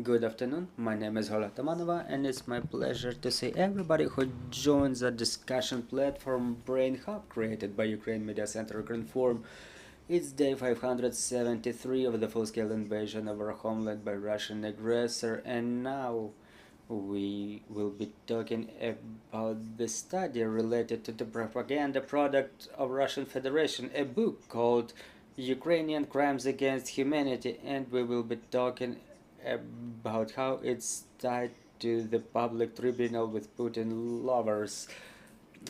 Good afternoon, my name is Hola Tamanova, and it's my pleasure to see everybody who joins the discussion platform Brain Hub created by Ukraine Media Center Ukrinform. It's day 573 of the full-scale invasion of our homeland by Russian aggressor, and now we will be talking about the study related to the propaganda product of Russian Federation, a book called Ukrainian Crimes Against Humanity, and we will be talking about how it's tied to the public tribunal with Putin lovers.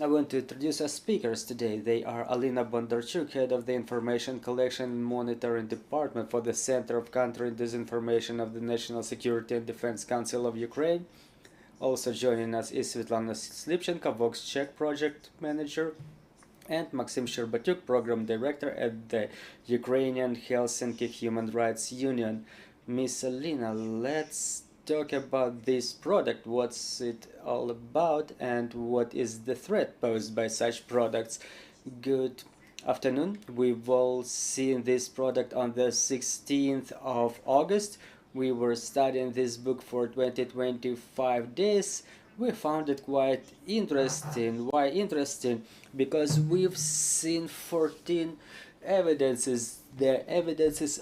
I want to introduce our speakers today. They are Alina Bondarchuk, head of the Information Collection and Monitoring Department for the Center of Countering Disinformation of the National Security and Defense Council of Ukraine. Also joining us is Svitlana Slipchenko, VoxCheck project manager, and Maksym Shcherbatyuk, program director at the Ukrainian Helsinki Human Rights Union. Miss Alina, let's talk about this product. What's it all about, and what is the threat posed by such products? Good afternoon. We've all seen this product on the 16th of August. We were studying this book for 25 days. We found it quite interesting. Why interesting? Because we've seen 14 evidences. The evidences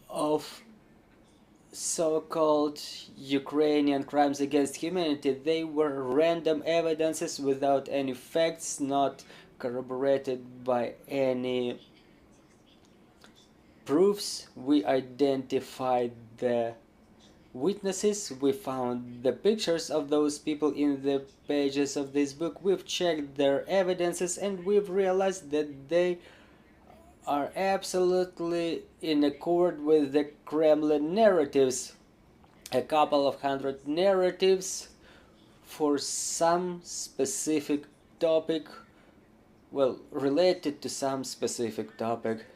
of so-called Ukrainian crimes against humanity. They were random evidences without any facts, not corroborated by any proofs. We identified the witnesses. We found the pictures of those people in the pages of this book. We've checked their evidences, and we've realized that they are absolutely in accord with the Kremlin narratives. A couple of hundred narratives for some specific topic, well, related to some specific topic.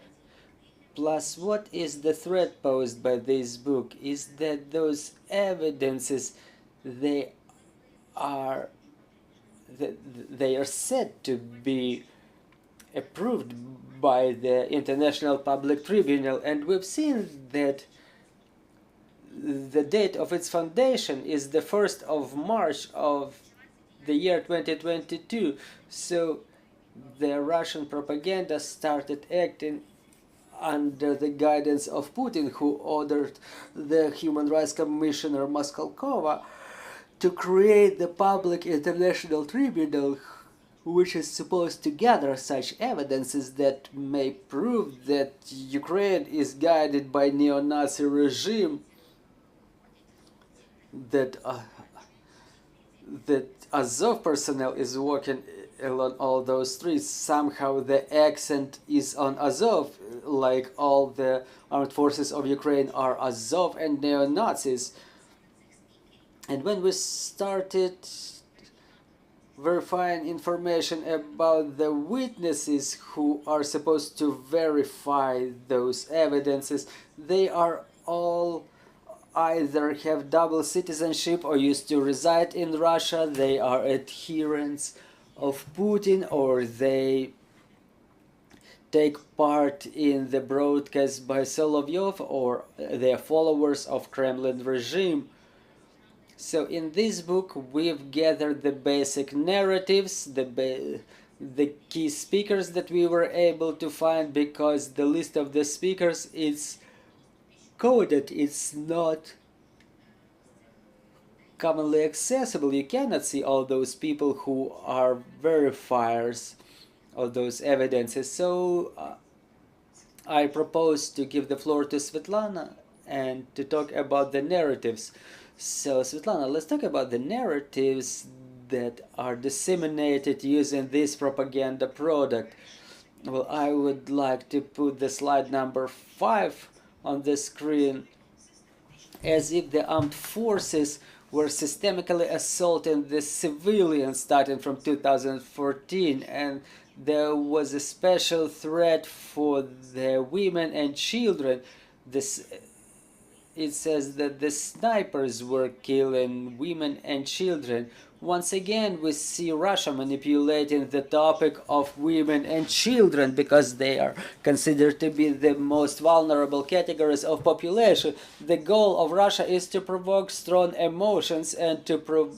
Plus, what is the threat posed by this book is that those evidences, they are said to be approved by the International Public Tribunal, and we've seen that the date of its foundation is the 1st of March of the year 2022. So the Russian propaganda started acting under the guidance of Putin, who ordered the Human Rights Commissioner Moskalkova to create the Public International Tribunal, which is supposed to gather such evidences that may prove that Ukraine is guided by neo-Nazi regime, that Azov personnel is working along all those streets. Somehow the accent is on Azov, like all the armed forces of Ukraine are Azov and neo-Nazis. And when we started verifying information about the witnesses who are supposed to verify those evidences, they are all either have double citizenship or used to reside in Russia, they are adherents of Putin, or they take part in the broadcast by Solovyov, or they are followers of Kremlin regime. So in this book we've gathered the basic narratives, the key speakers that we were able to find, because the list of the speakers is coded, it's not commonly accessible. You cannot see all those people who are verifiers of those evidences. So I propose to give the floor to Svitlana and to talk about the narratives. So Svitlana, let's talk about the narratives that are disseminated using this propaganda product. Well, I would like to put the slide number 5 on the screen. As if the armed forces were systemically assaulting the civilians starting from 2014, and there was a special threat for the women and children. This it says that the snipers were killing women and children. Once again, we see Russia manipulating the topic of women and children because they are considered to be the most vulnerable categories of population. The goal of Russia is to provoke strong emotions and to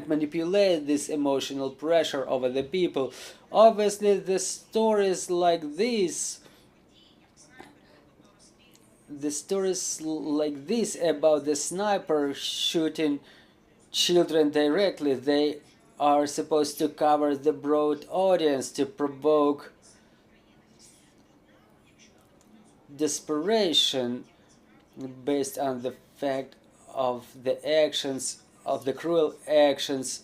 manipulate this emotional pressure over the people. Obviously, the stories like this about the sniper shooting children directly, they are supposed to cover the broad audience to provoke desperation based on the fact of the actions, of the cruel actions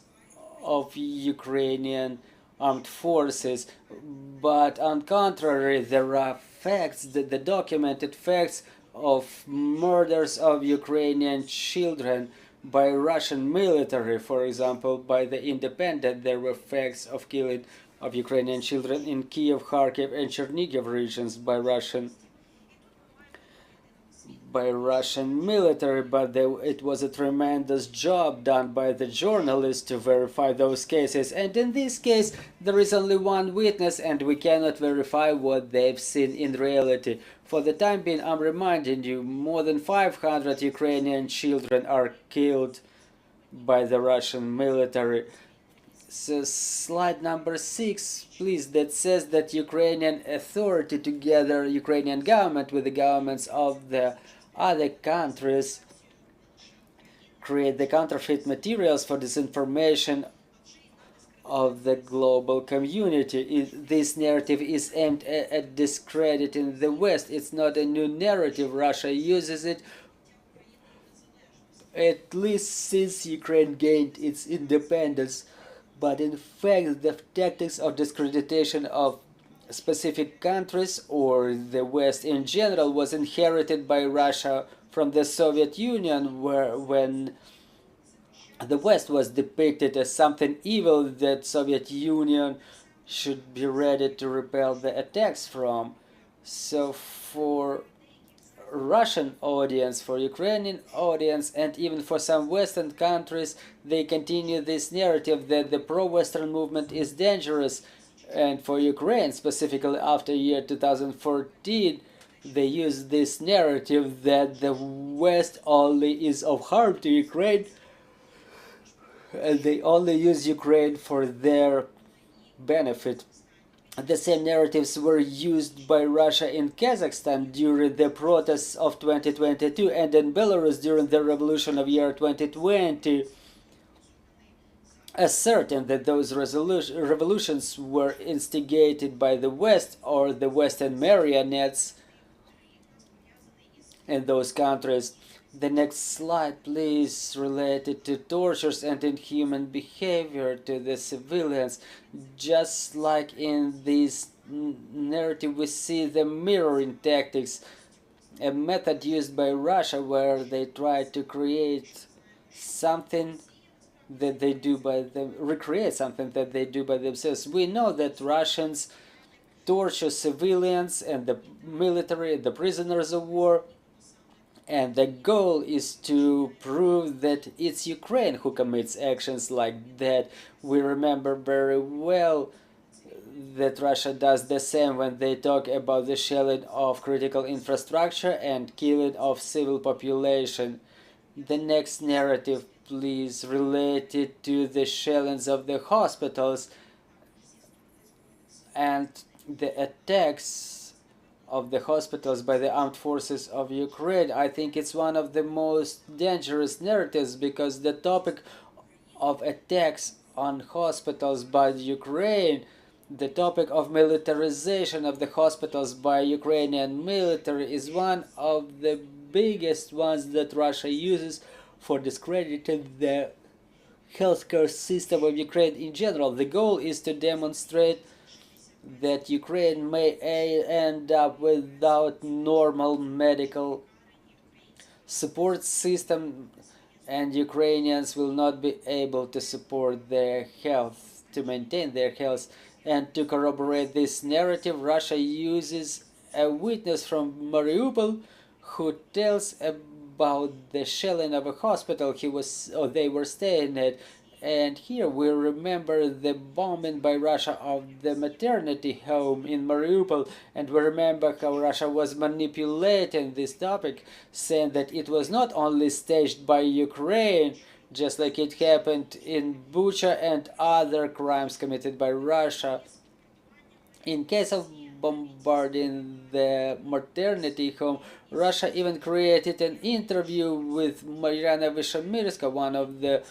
of Ukrainian armed forces. But on contrary, there are facts, the documented facts of murders of Ukrainian children by Russian military. For example, by the Independent, there were facts of killing of Ukrainian children in Kiev, Kharkiv and Chernihiv regions by Russian military, but it was a tremendous job done by the journalists to verify those cases. And in this case, there is only one witness and we cannot verify what they've seen in reality. For the time being, I'm reminding you, more than 500 Ukrainian children are killed by the Russian military. So slide number 6, please, that says that Ukrainian authority together, Ukrainian government with the governments of the other countries create the counterfeit materials for disinformation of the global community. This narrative is aimed at discrediting the West. It's not a new narrative. Russia uses it at least since Ukraine gained its independence. But in fact, the tactics of discreditation of specific countries or the West in general was inherited by Russia from the Soviet Union, when the West was depicted as something evil that Soviet Union should be ready to repel the attacks from. So for Russian audience, for Ukrainian audience, and even for some Western countries, they continue this narrative that the pro-Western movement is dangerous. And for Ukraine, specifically after year 2014, they use this narrative that the West only is of harm to Ukraine, and they only use Ukraine for their benefit. The same narratives were used by Russia in Kazakhstan during the protests of 2022 and in Belarus during the revolution of year 2020, asserting that those revolutions were instigated by the West or the Western marionettes in those countries. The next slide, please, related to tortures and inhuman behavior to the civilians. Just like in this narrative, we see the mirroring tactics, a method used by Russia where they try to create something that they do by them, recreate something that they do by themselves. We know that Russians torture civilians and the military, the prisoners of war, and the goal is to prove that it's Ukraine who commits actions like that. We remember very well that Russia does the same when they talk about the shelling of critical infrastructure and killing of civil population. The next narrative, please, related to the shellings of the hospitals and the attacks of the hospitals by the armed forces of Ukraine. I think it's one of the most dangerous narratives because the topic of attacks on hospitals by Ukraine, the topic of militarization of the hospitals by Ukrainian military is one of the biggest ones that Russia uses for discrediting the healthcare system of Ukraine in general. The goal is to demonstrate that Ukraine may end up without normal medical support system and Ukrainians will not be able to support their health, to maintain their health. And to corroborate this narrative, Russia uses a witness from Mariupol who tells about the shelling of a hospital they were staying at. And here we remember the bombing by Russia of the maternity home in Mariupol, and we remember how Russia was manipulating this topic, saying that it was not only staged by Ukraine, just like it happened in Bucha and other crimes committed by Russia. In case of bombarding the maternity home, Russia even created an interview with Mariana Vyshemirska, one of the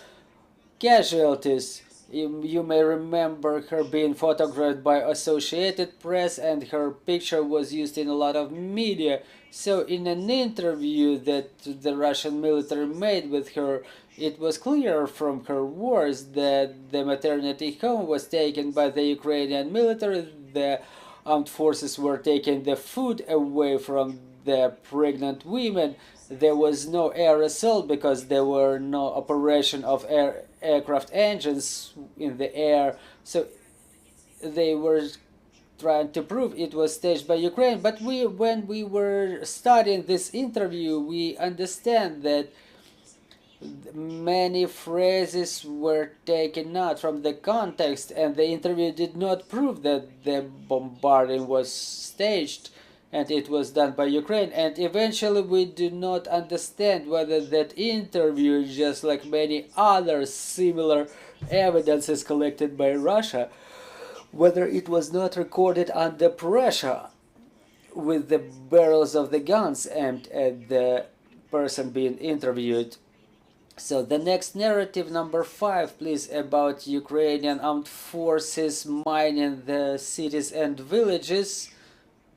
casualties. You may remember her being photographed by Associated Press, and her picture was used in a lot of media. So in an interview that the Russian military made with her, it was clear from her words that the maternity home was taken by the Ukrainian military. The armed forces were taking the food away from the pregnant women. There was no air assault because there were no operation of aircraft engines in the air. So they were trying to prove it was staged by Ukraine. But when we were studying this interview, we understand that many phrases were taken out from the context, and the interview did not prove that the bombarding was staged and it was done by Ukraine. And eventually we do not understand whether that interview, just like many other similar evidences collected by Russia, whether it was not recorded under pressure with the barrels of the guns aimed at the person being interviewed. So the next narrative, number 5, please, about Ukrainian armed forces mining the cities and villages,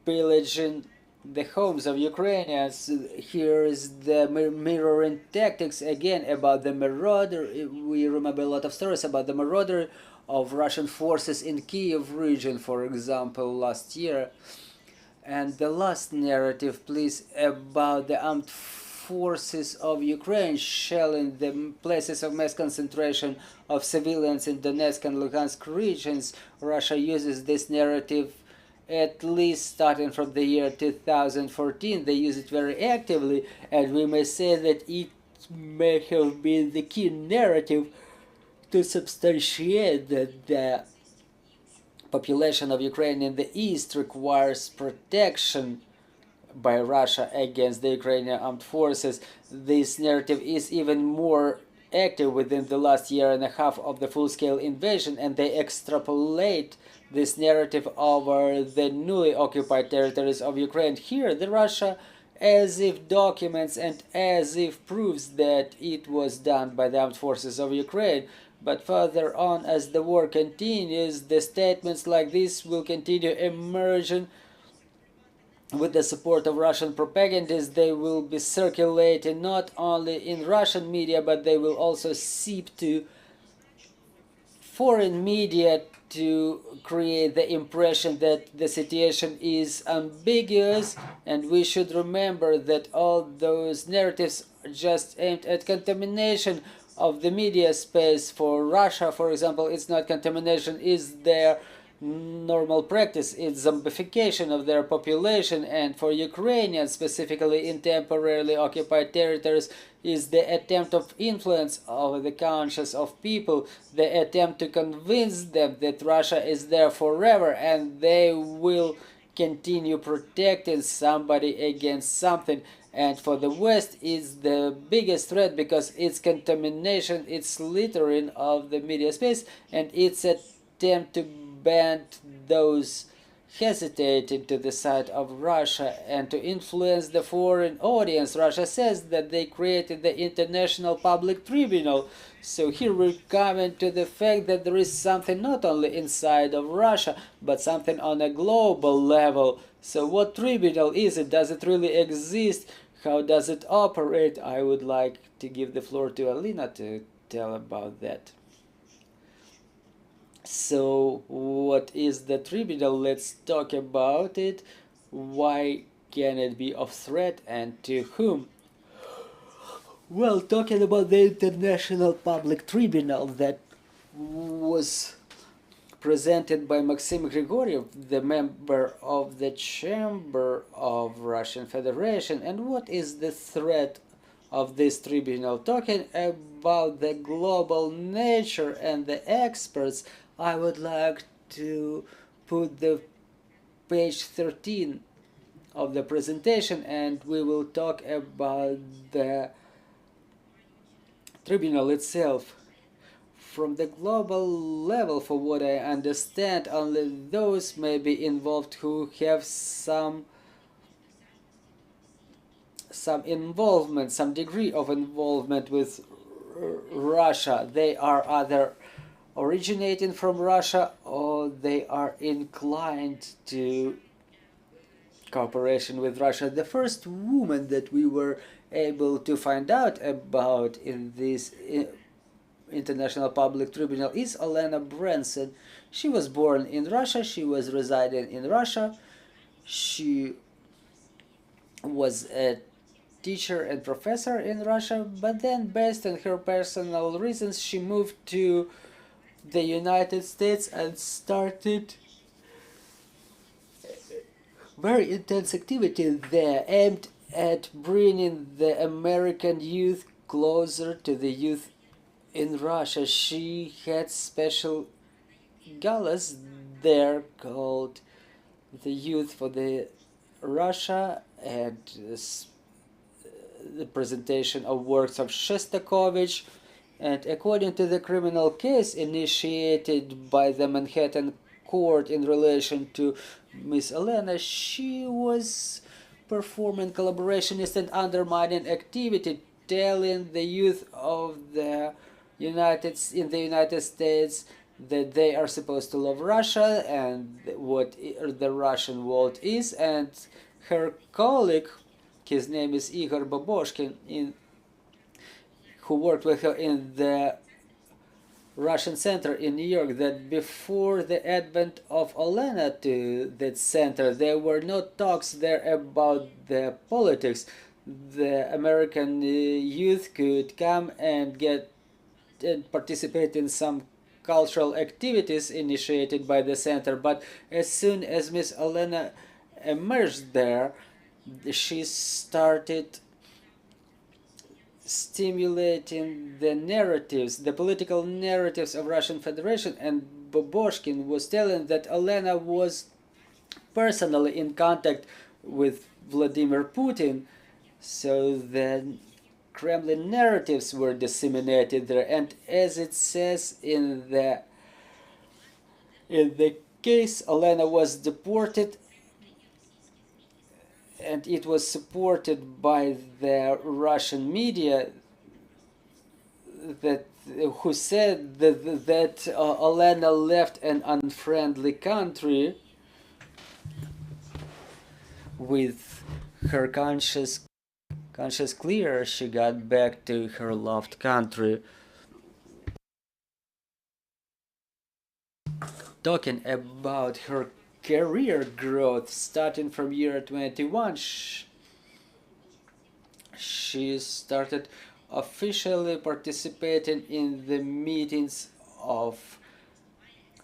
pillaging the homes of Ukrainians. Here is the mirroring tactics again about the marauder. We remember a lot of stories about the marauder of Russian forces in Kiev region, for example, last year. And the last narrative, please, about the armed forces of Ukraine shelling the places of mass concentration of civilians in Donetsk and Luhansk regions. Russia uses this narrative at least starting from the year 2014. They use it very actively, and we may say that it may have been the key narrative to substantiate that the population of Ukraine in the east requires protection by Russia against the Ukrainian armed forces. This narrative is even more active within the last year and a half of the full-scale invasion, and they extrapolate this narrative over the newly occupied territories of Ukraine. Here, the Russia as if documents and as if proves that it was done by the armed forces of Ukraine. But further on, as the war continues, the statements like this will continue emerging with the support of Russian propagandists. They will be circulating not only in Russian media, but they will also seep to foreign media to create the impression that the situation is ambiguous. And we should remember that all those narratives are just aimed at contamination of the media space. For Russia, for example, it's not contamination, is their normal practice, it's zombification of their population. And for Ukrainians, specifically in temporarily occupied territories, is the attempt of influence over the conscience of people, the attempt to convince them that Russia is there forever and they will continue protecting somebody against something. And for the West, it's the biggest threat because it's contamination, it's littering of the media space, and it's an attempt to ban those hesitating to the side of Russia and to influence the foreign audience. Russia says that they created the International Public Tribunal. So here we're coming to the fact that there is something not only inside of Russia, but something on a global level. So what tribunal is it? Does it really exist? How does it operate? I would like to give the floor to Alina to tell about that. So what is the tribunal? Let's talk about it. Why can it be of threat and to whom? Well, talking about the International Public Tribunal that was presented by Maksym Grigoriev, the member of the Chamber of Russian Federation. And what is the threat of this tribunal. Talking about the global nature and the experts, I would like to put the page 13 of the presentation, and we will talk about the tribunal itself. From the global level, for what I understand, only those may be involved who have some involvement, some degree of involvement with Russia. They are either originating from Russia or they are inclined to cooperation with Russia. The first woman that we were able to find out about in this International Public Tribunal is Alina Bondarchuk. She was born in Russia, she was residing in Russia, she was a teacher and professor in Russia, but then based on her personal reasons she moved to the United States and started very intense activity there aimed at bringing the American youth closer to the youth in Russia. She had special galas there called the Youth for the Russia, and the presentation of works of Shostakovich, and according to the criminal case initiated by the Manhattan court in relation to Miss Alina, she was performing collaborationist and undermining activity, telling the youth of the United States that they are supposed to love Russia and what the Russian world is. And her colleague, his name is Igor Baboshkin, who worked with her in the Russian Center in New York, that before the advent of Alina to that center, there were no talks there about the politics. The American youth could come and get and participate in some cultural activities initiated by the center, but as soon as Miss Alina emerged there, she started stimulating the narratives, the political narratives of Russian Federation, and Baboshkin was telling that Alina was personally in contact with Vladimir Putin, so the Kremlin narratives were disseminated there. And as it says in the case, Alina was deported, and it was supported by the Russian media that who said that Alina left an unfriendly country with her conscience clear. She got back to her loved country. Talking about her career growth, starting from year 21, she started officially participating in the meetings of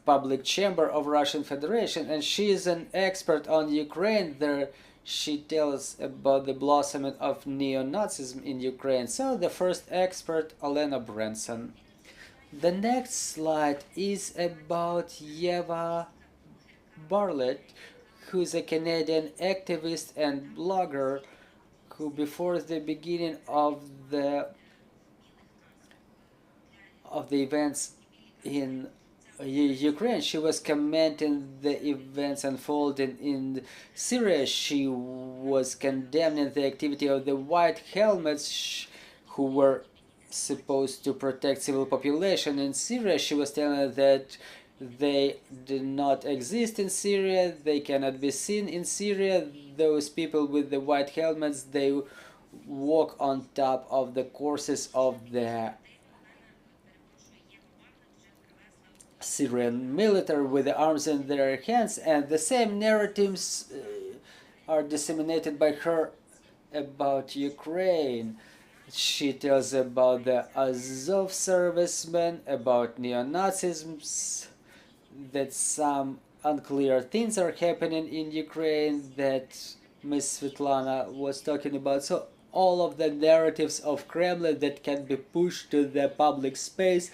Public Chamber of Russian Federation, and she is an expert on Ukraine. There she tells about the blossoming of neo-Nazism in Ukraine. So the first expert, Alina Bondarchuk. The next slide is about Yeva Bartlett, who's a Canadian activist and blogger who before the beginning of the events in Ukraine, she was commenting the events unfolding in Syria. She was condemning the activity of the white helmets who were supposed to protect civil population in Syria. She was telling that they do not exist in Syria, they cannot be seen in Syria. Those people with the white helmets, they walk on top of the courses of the Syrian military with the arms in their hands, and the same narratives are disseminated by her about Ukraine. She tells about the Azov servicemen, about neo-Nazism, that some unclear things are happening in Ukraine that Ms. Svitlana was talking about. So all of the narratives of Kremlin that can be pushed to the public space.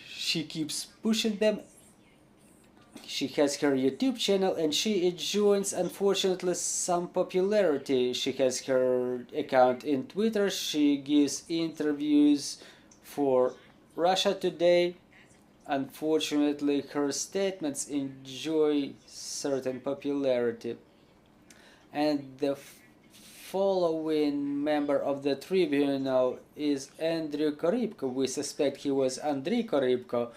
She keeps pushing them. She has her YouTube channel and she enjoys, unfortunately, some popularity. She has her account in Twitter. She gives interviews for Russia Today. Unfortunately, her statements enjoy certain popularity. And the following member of the tribunal is Andrew Korybko. We suspect he was Andriy Korybko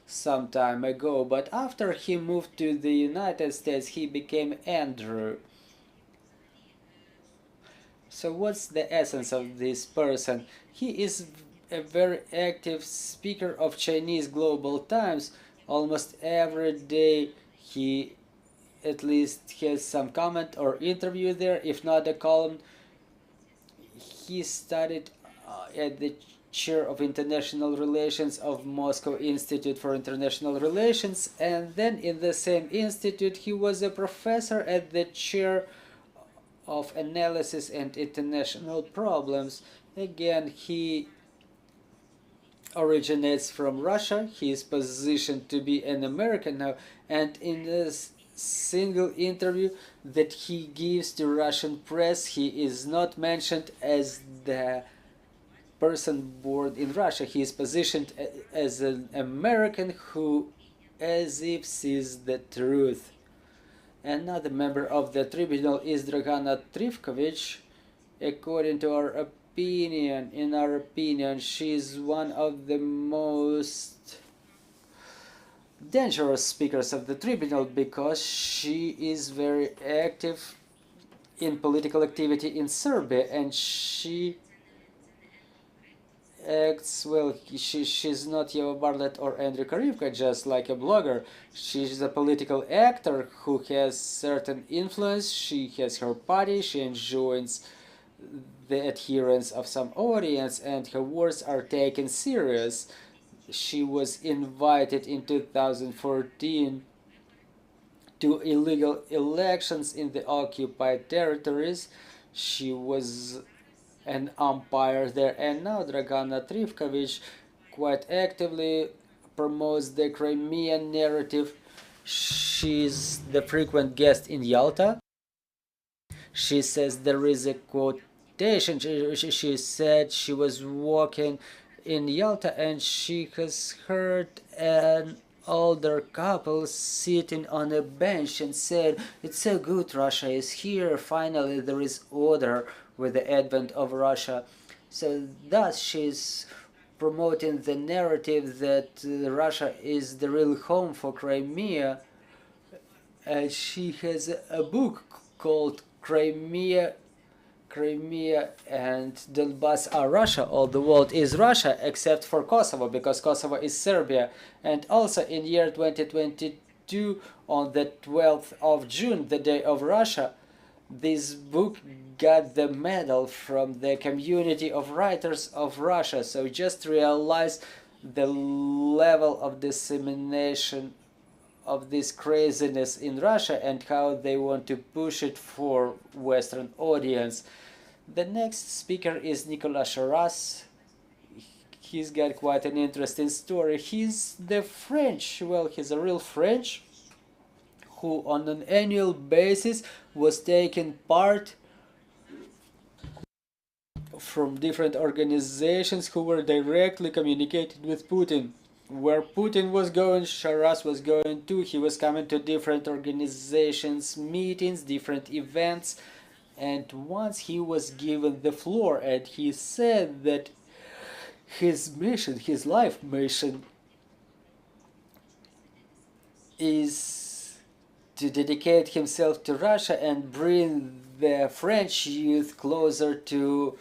some time ago, but after he moved to the United States, he became Andrew. So what's the essence of this person? He is a very active speaker of Chinese Global Times. Almost every day he at least has some comment or interview there, if not a column. He studied at the chair of international relations of Moscow Institute for International Relations, and then in the same institute he was a professor at the chair of analysis and international problems. Again, he originates from Russia. He is positioned to be an American now, and in this single interview that he gives to Russian press, he is not mentioned as the person born in Russia. He is positioned as an American who as if sees the truth. Another member of the tribunal is Dragana Trifkovich. According to our opinion, in our opinion, she is one of the most dangerous speakers of the tribunal because she is very active in political activity in Serbia, and she acts well. She's not Yeva Bartlett or Andrew Korybko, just like a blogger. She's a political actor who has certain influence. She has her party. She enjoys the adherence of some audience, and her words are taken serious. She was invited in 2014 to illegal elections in the occupied territories. She was an umpire there, and now Dragana Trifkovich quite actively promotes the Crimean narrative. She's the frequent guest in Yalta. She says there is a quotation. She said she was walking in Yalta and she has heard an older couple sitting on a bench and said, "It's so good Russia is here, finally there is order with the advent of Russia." So thus she's promoting the narrative that Russia is the real home for Crimea. And she has a book called Crimea and Donbass are Russia. All the world is Russia except for Kosovo, because Kosovo is Serbia. And also in year 2022, on the 12th of June, the day of Russia, this book got the medal from the community of writers of Russia. So just realize the level of dissemination of this craziness in Russia and how they want to push it for Western audience. The next speaker is Nicolas Charras. He's got quite an interesting story. He's the French, well, he's a real French who on an annual basis was taking part from different organizations who were directly communicating with Putin. Where Putin was going, Charras was going too. He was coming to different organizations, meetings, different events, and once he was given the floor and he said that his mission, his life mission, is to dedicate himself to Russia and bring the French youth closer to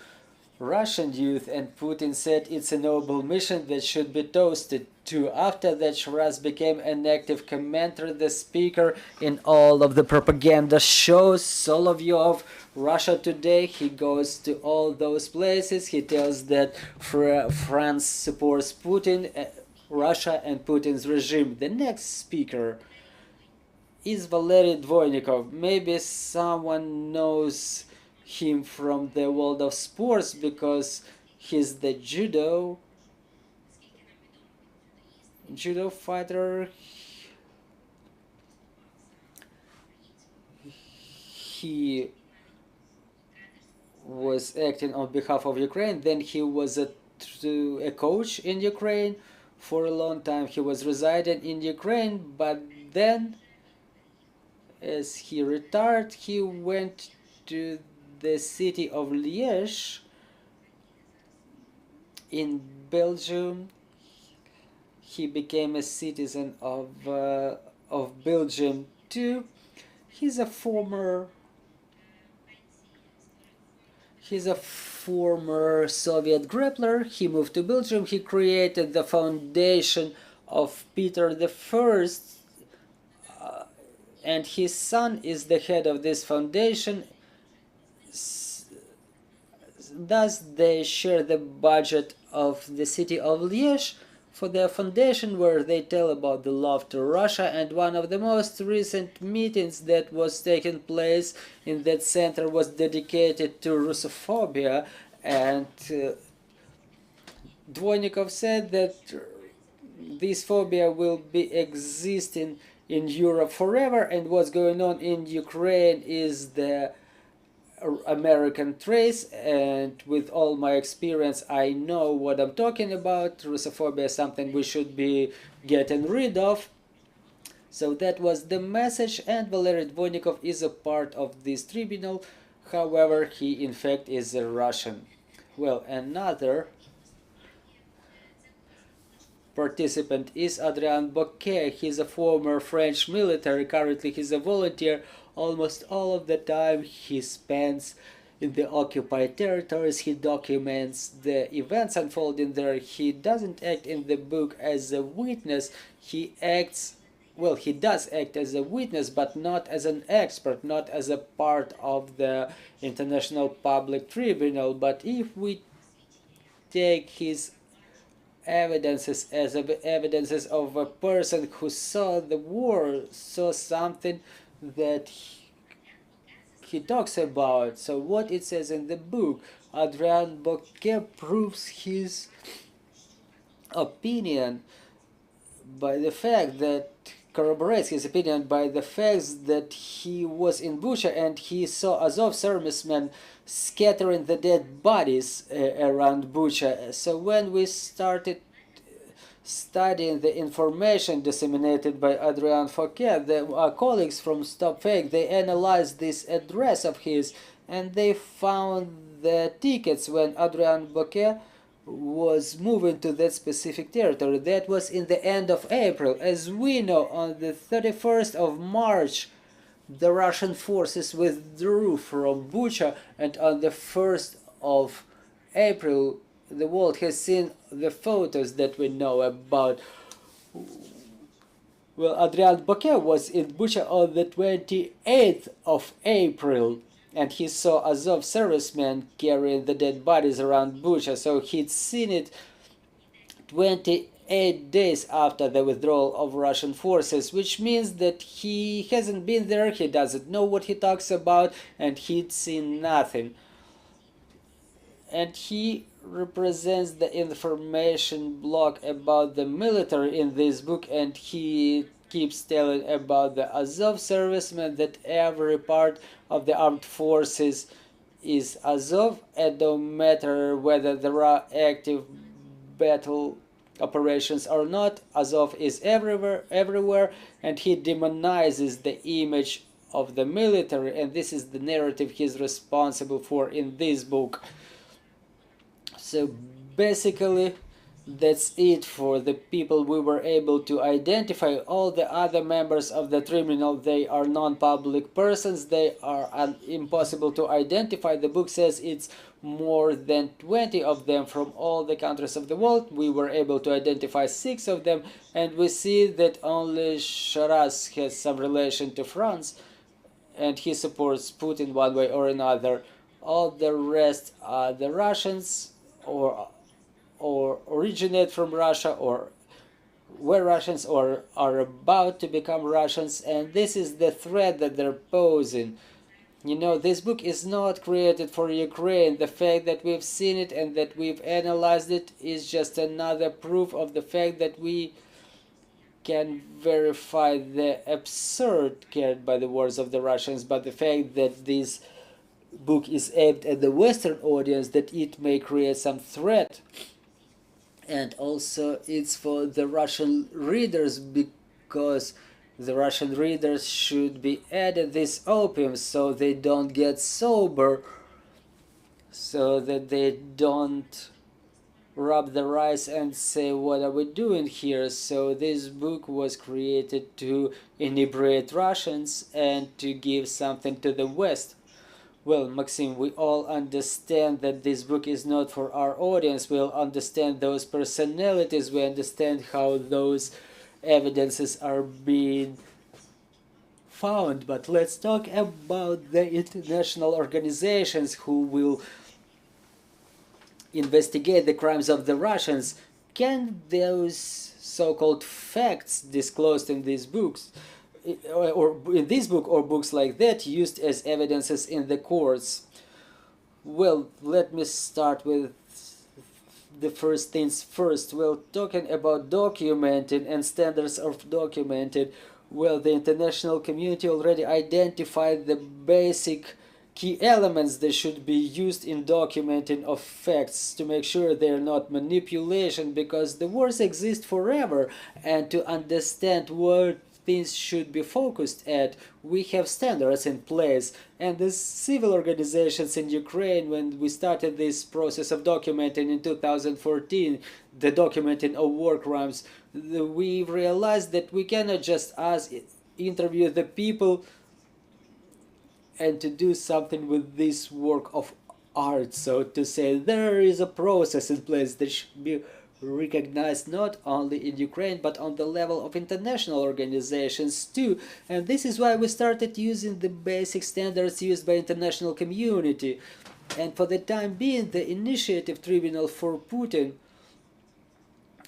Russian youth, and Putin said it's a noble mission that should be toasted too. After that, Charras became an active commentator, the speaker in all of the propaganda shows, Solovyov, Russia Today. He goes to all those places. He tells that France supports Putin, Russia and Putin's regime. The next speaker is Valery Dvoynikov. Maybe someone knows him from the world of sports because he's the judo fighter. He was acting on behalf of Ukraine. Then he was a coach in Ukraine for a long time. He was residing in Ukraine, but then as he retired, he went to the city of Liège in Belgium. He became a citizen of Belgium too. He's a former Soviet grappler. He moved to Belgium. He created the foundation of Peter I, and his son is the head of this foundation. Thus, they share the budget of the city of Liège for their foundation, where they tell about the love to Russia. And one of the most recent meetings that was taking place in that center was dedicated to Russophobia, and Dvoynikov said that this phobia will be existing in Europe forever, and what's going on in Ukraine is the American trace, and with all my experience I know what I'm talking about. Russophobia is something we should be getting rid of. So that was the message, and Valery Dvoynikov is a part of this tribunal. However, he in fact is a Russian. Well, another participant is Adrien Bocquet. He's a former French military. Currently he's a volunteer. Almost all of the time he spends in the occupied territories. He documents the events unfolding there. He doesn't act in the book as a witness. He acts, well, he does act as a witness, but not as an expert, not as a part of the International Public Tribunal. But if we take his evidences as evidences of a person who saw the war, saw something that he talks about. So what it says in the book, Adrien Bocquet proves his opinion by the fact that corroborates his opinion by the facts that he was in Bucha and he saw Azov servicemen scattering the dead bodies around Bucha. So when we started studying the information disseminated by Adrien Bocquet, our colleagues from Stop Fake, they analyzed this address of his, and they found the tickets when Adrien Bocquet was moving to that specific territory. That was in the end of April. As we know, on the 31st of March, the Russian forces withdrew from Bucha, and on the 1st of April, the world has seen the photos that we know about. Well, Adrien Bocquet was in Bucha on the 28th of April, and he saw Azov servicemen carrying the dead bodies around Bucha, so he'd seen it 28 days after the withdrawal of Russian forces, which means that he hasn't been there, he doesn't know what he talks about, and he'd seen nothing. And he represents the information block about the military in this book, and he keeps telling about the Azov servicemen, that every part of the armed forces is Azov, and no matter whether there are active battle operations or not, Azov is everywhere, and he demonizes the image of the military, and this is the narrative he's responsible for in this book. So basically, that's it for the people we were able to identify. All the other members of the tribunal, they are non-public persons, they are impossible to identify. The book says it's more than 20 of them from all the countries of the world. We were able to identify 6 of them, and we see that only Sharas has some relation to France, and he supports Putin one way or another. All the rest are the Russians, or originate from Russia, or were Russians, or are about to become Russians, and this is the threat that they're posing. You know, this book is not created for Ukraine. The fact that we've seen it and that we've analyzed it is just another proof of the fact that we can verify the absurd carried by the words of the Russians, but the fact that this book is aimed at the Western audience, that it may create some threat. And also it's for the Russian readers, because the Russian readers should be added this opium so they don't get sober, so that they don't rub their eyes and say, what are we doing here? So this book was created to inebriate Russians and to give something to the West. Well, Maxim, we all understand that this book is not for our audience. We'll understand those personalities. We understand how those evidences are being found. But let's talk about the international organizations who will investigate the crimes of the Russians. Can those so-called facts disclosed in these books, or in this book or books like that, used as evidences in the courts? Well, let me start with the first things first. Well, talking about documenting and standards of documenting, well, the international community already identified the basic key elements that should be used in documenting of facts to make sure they're not manipulation, because the wars exist forever, and to understand what things should be focused at, we have standards in place. And the civil organizations in Ukraine, when we started this process of documenting in 2014, the documenting of war crimes, we realized that we cannot just interview the people and to do something with this work of art, so to say. There is a process in place that should be recognized not only in Ukraine but on the level of international organizations too. And this is why we started using the basic standards used by international community. And for the time being, the initiative tribunal for Putin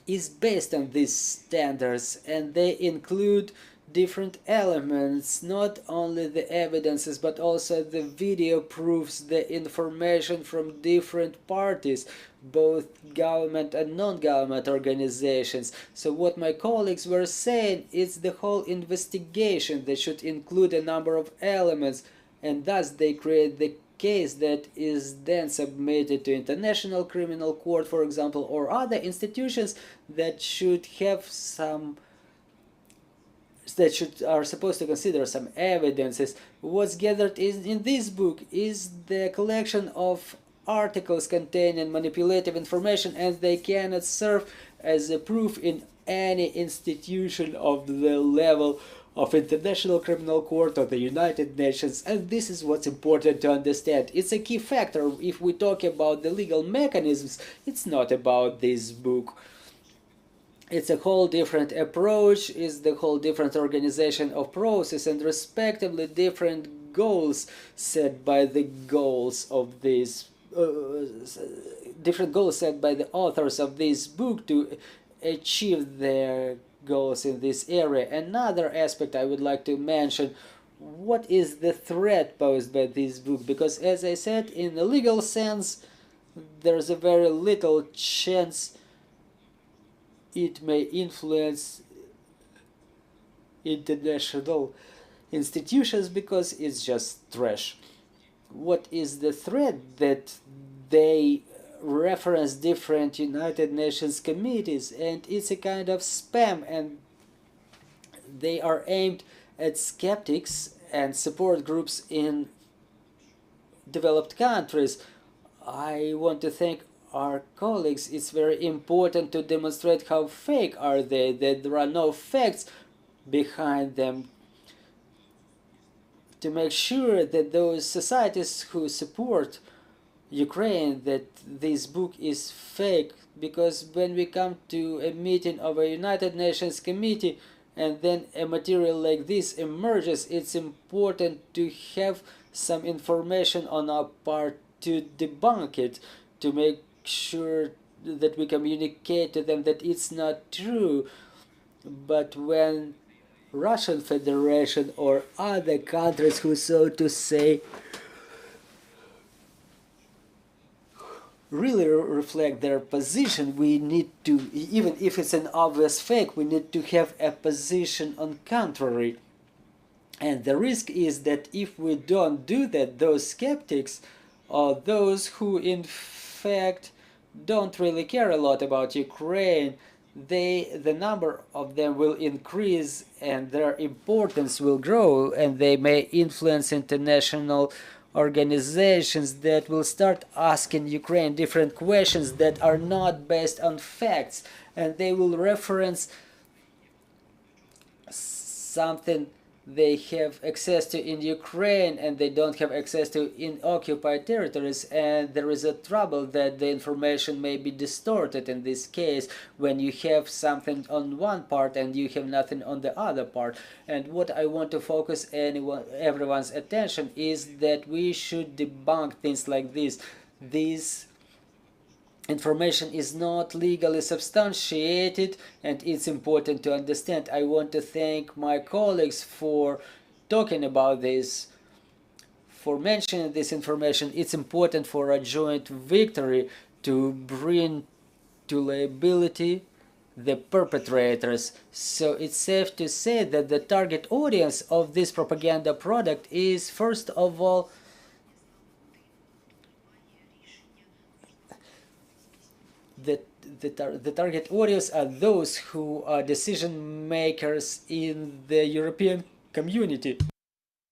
is based on these standards, and they include different elements, not only the evidences but also the video proofs, the information from different parties, both government and non-government organizations. So what my colleagues were saying is the whole investigation that should include a number of elements, and thus they create the case that is then submitted to International Criminal Court, for example, or other institutions that should have some, that are supposed to consider some evidences. What's gathered in this book is the collection of articles containing manipulative information, and they cannot serve as a proof in any institution of the level of International Criminal Court or the United Nations. And this is what's important to understand. It's a key factor. If we talk about the legal mechanisms, it's not about this book. It's a whole different approach, is the whole different organization of process, and respectively different goals set by the goals of this different goals set by the authors of this book to achieve their goals in this area. Another aspect I would like to mention: what is the threat posed by this book? Because, as I said, in the legal sense, there's a very little chance it may influence international institutions, because it's just trash. What is the threat? That they reference different United Nations committees, and it's a kind of spam, and they are aimed at skeptics and support groups in developed countries. I want to thank our colleagues. It's very important to demonstrate how fake are they, that there are no facts behind them, to make sure that those societies who support Ukraine, that this book is fake. Because when we come to a meeting of a United Nations committee and then a material like this emerges, it's important to have some information on our part to debunk it, to make sure that we communicate to them that it's not true. But when Russian Federation or other countries who, so to say, really reflect their position, we need to, even if it's an obvious fake, we need to have a position on contrary. And the risk is that if we don't do that, those skeptics, or those who in fact don't really care a lot about Ukraine, the number of them will increase and their importance will grow, and they may influence international organizations that will start asking Ukraine different questions that are not based on facts, and they will reference something they have access to in Ukraine and they don't have access to in occupied territories, and there is a trouble that the information may be distorted in this case when you have something on one part and you have nothing on the other part. And what I want to focus everyone's attention is that we should debunk things like this. This information is not legally substantiated, and it's important to understand. I want to thank my colleagues for talking about this, for mentioning this information. It's important for a joint victory to bring to liability the perpetrators. So it's safe to say that the target audience of this propaganda product is, first of all, the target audience are those who are decision makers in the European community.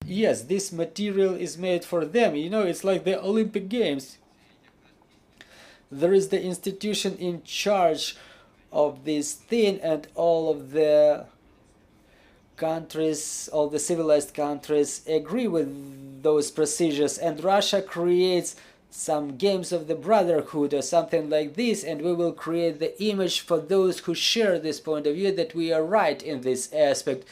Yes, this material is made for them. You know, it's like the Olympic Games. There is the institution in charge of this thing, and all of the countries, all the civilized countries agree with those procedures, and Russia creates some games of the brotherhood or something like this, and we will create the image for those who share this point of view that we are right in this aspect.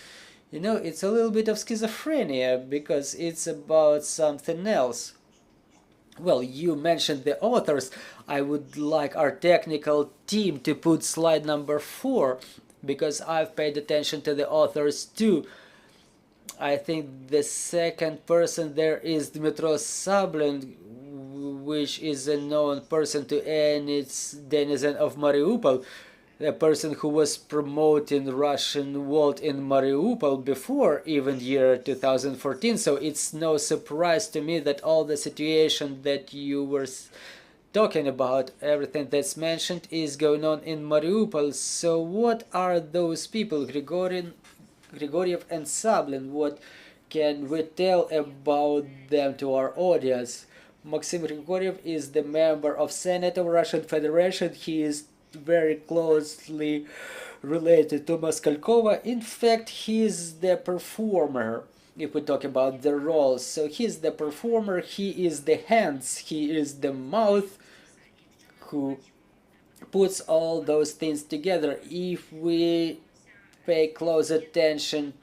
You know, it's a little bit of schizophrenia because it's about something else. Well, you mentioned the authors. I would like our technical team to put slide number 4, because I've paid attention to the authors too. I think the second person there is Dmitro Sablin, which is a known person to any denizen of Mariupol, a person who was promoting Russian world in Mariupol before even year 2014. So it's no surprise to me that all the situation that you were talking about, everything that's mentioned, is going on in Mariupol. So what are those people, Grigoriev and Sablin? What can we tell about them to our audience? Maksym Grigoriev is the member of Senate of Russian Federation. He is very closely related to Moskalkova. In fact, he is the performer, if we talk about the roles. So he's the performer, he is the hands, he is the mouth who puts all those things together. If we pay close attention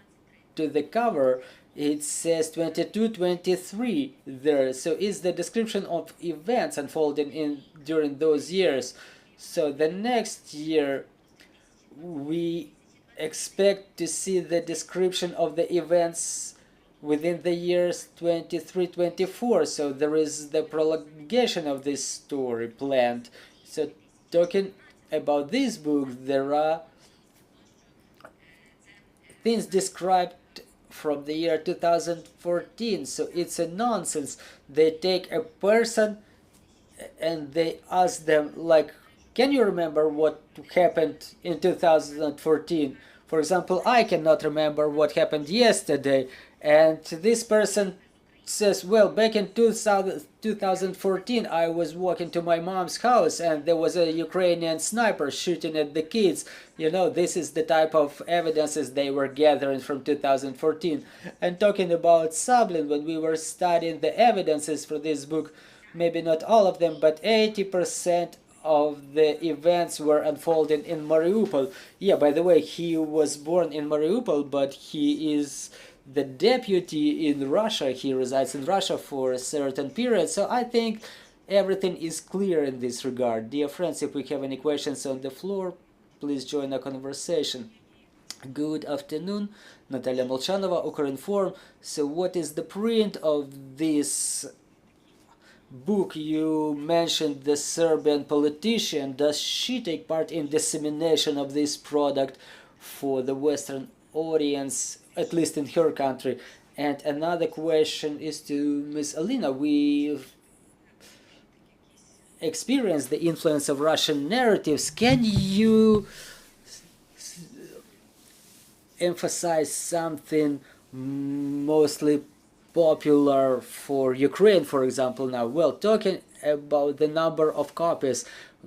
to the cover, it says 22-23 there. So it's the description of events unfolding during those years. So the next year we expect to see the description of the events within the years 23-24. So there is the prolongation of this story planned. So talking about this book, there are things described from the year 2014. So it's a nonsense. They take a person and they ask them, like, can you remember what happened in 2014? For example, I cannot remember what happened yesterday, and this person says, well, back in 2014 I was walking to my mom's house and there was a Ukrainian sniper shooting at the kids. You know, this is the type of evidences they were gathering from 2014. And talking about Sablin, when we were studying the evidences for this book, maybe not all of them, but 80% of the events were unfolding in Mariupol. Yeah, by the way, he was born in Mariupol, but he is the deputy in Russia. He resides in Russia for a certain period. So I think everything is clear in this regard. Dear friends, if we have any questions on the floor, please join the conversation. Good afternoon, Natalia Molchanova, Ukrinform. So what is the print of this book? You mentioned the Serbian politician. Does she take part in dissemination of this product for the Western audience, at least in her country? And another question is to Ms. Alina. We've experienced the influence of Russian narratives. Can you emphasize something mostly popular for Ukraine, for example, now? Well, talking about the number of copies,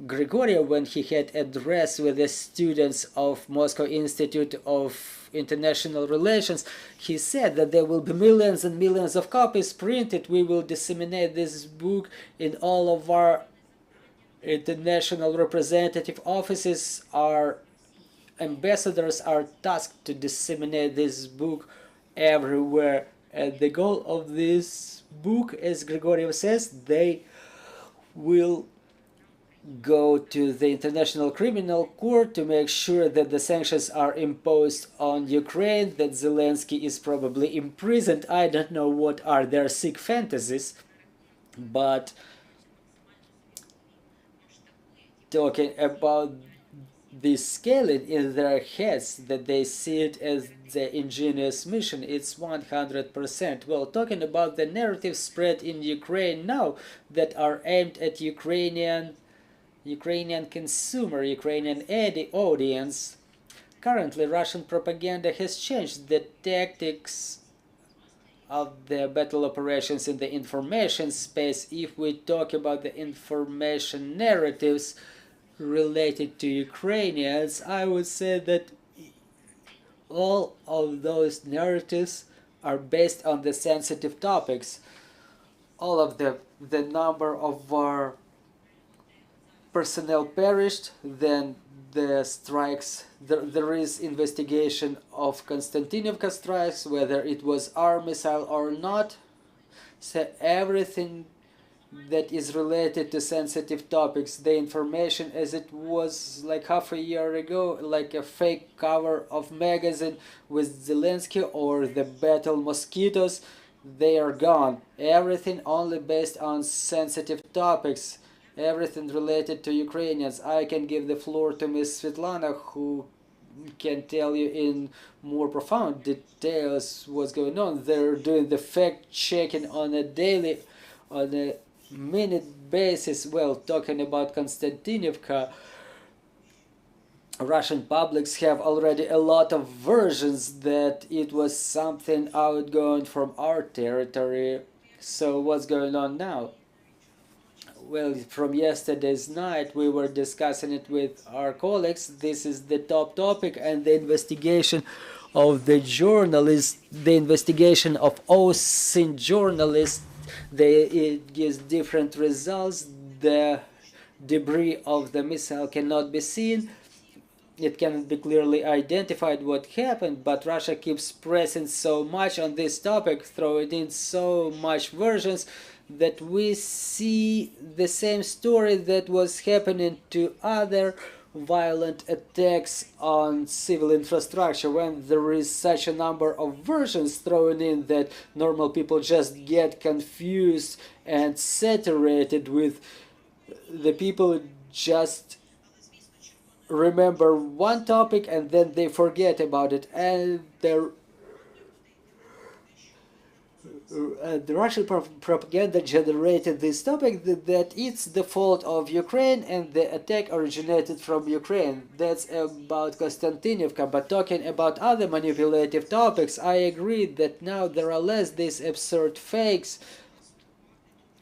Grigory, when he had address with the students of Moscow Institute of International Relations, he said that there will be millions and millions of copies printed. We will disseminate this book in all of our international representative offices. Our ambassadors are tasked to disseminate this book everywhere. And the goal of this book, as Grigoriev says, they will go to the International Criminal Court to make sure that the sanctions are imposed on Ukraine, that Zelensky is probably imprisoned. I don't know what are their sick fantasies, but talking about this scaling in their heads, that they see it as the ingenious mission, it's 100%. Well, talking about the narrative spread in Ukraine now that are aimed at Ukrainian consumer, Ukrainian audience, currently Russian propaganda has changed the tactics of the battle operations in the information space. If we talk about the information narratives related to Ukrainians, I would say that all of those narratives are based on the sensitive topics. All of the number of our personnel perished, then the strikes, there is investigation of Konstantinovka strikes, whether it was our missile or not. So everything that is related to sensitive topics, the information as it was like half a year ago, like a fake cover of magazine with Zelensky or the battle mosquitoes, they are gone. Everything only based on sensitive topics, everything related to Ukrainians. I can give the floor to Ms. Svitlana, who can tell you in more profound details what's going on. They're doing the fact checking on a minute basis. Well, talking about Konstantinovka, Russian publics have already a lot of versions that it was something outgoing from our territory. So what's going on now? Well, from yesterday's night we were discussing it with our colleagues. This is the top topic, and the investigation of the journalists, the investigation of OSINT journalists, it gives different results. The debris of the missile cannot be seen. It cannot be clearly identified what happened, but Russia keeps pressing so much on this topic, throwing in so much versions, that we see the same story that was happening to other violent attacks on civil infrastructure. When there is such a number of versions thrown in, that normal people just get confused and saturated with, the people just remember one topic and then they forget about it, and the Russian propaganda generated this topic that it's the fault of Ukraine and the attack originated from Ukraine. That's about Konstantinovka. But talking about other manipulative topics, I agree that now there are less these absurd fakes.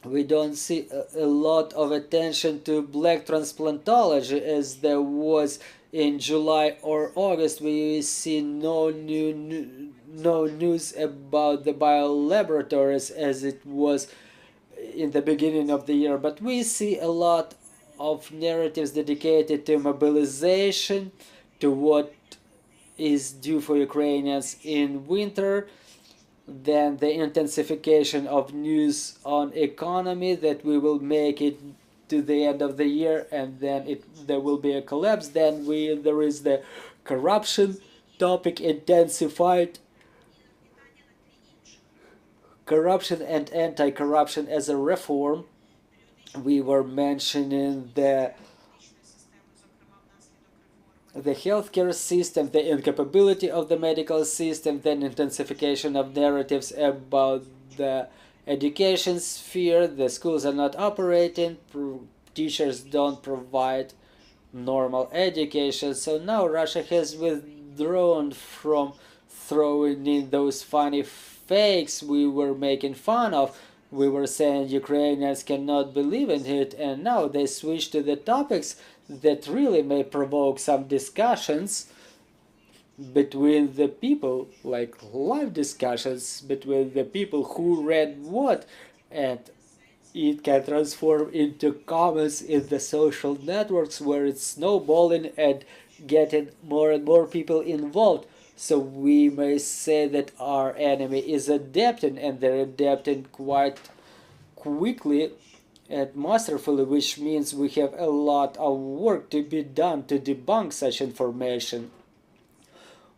We don't see a lot of attention to black transplantology as there was in July or August. We see no news about the biolaboratories as it was in the beginning of the year. But we see a lot of narratives dedicated to mobilization, to what is due for Ukrainians in winter. Then the intensification of news on economy, that we will make it to the end of the year and then there will be a collapse. Then there is the corruption topic intensified. Corruption and anti-corruption as a reform. We were mentioning the healthcare system, the incapability of the medical system, then intensification of narratives about the education sphere. The schools are not operating, teachers don't provide normal education. So now Russia has withdrawn from throwing in those funny fakes we were making fun of. We were saying Ukrainians cannot believe in it, and now they switch to the topics that really may provoke some discussions between the people, like live discussions between the people who read what, and it can transform into comments in the social networks where it's snowballing and getting more and more people involved. So we may say that our enemy is adapting, and they're adapting quite quickly and masterfully, which means we have a lot of work to be done to debunk such information.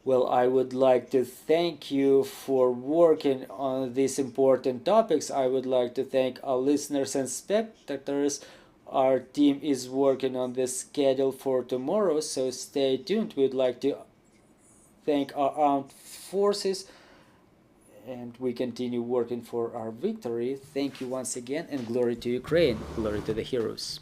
Well, I would like to thank you for working on these important topics. I would like to thank our listeners and spectators. Our team is working on the schedule for tomorrow, so stay tuned. We'd like to thank our armed forces, and we continue working for our victory. Thank you once again, and glory to Ukraine, glory to the heroes.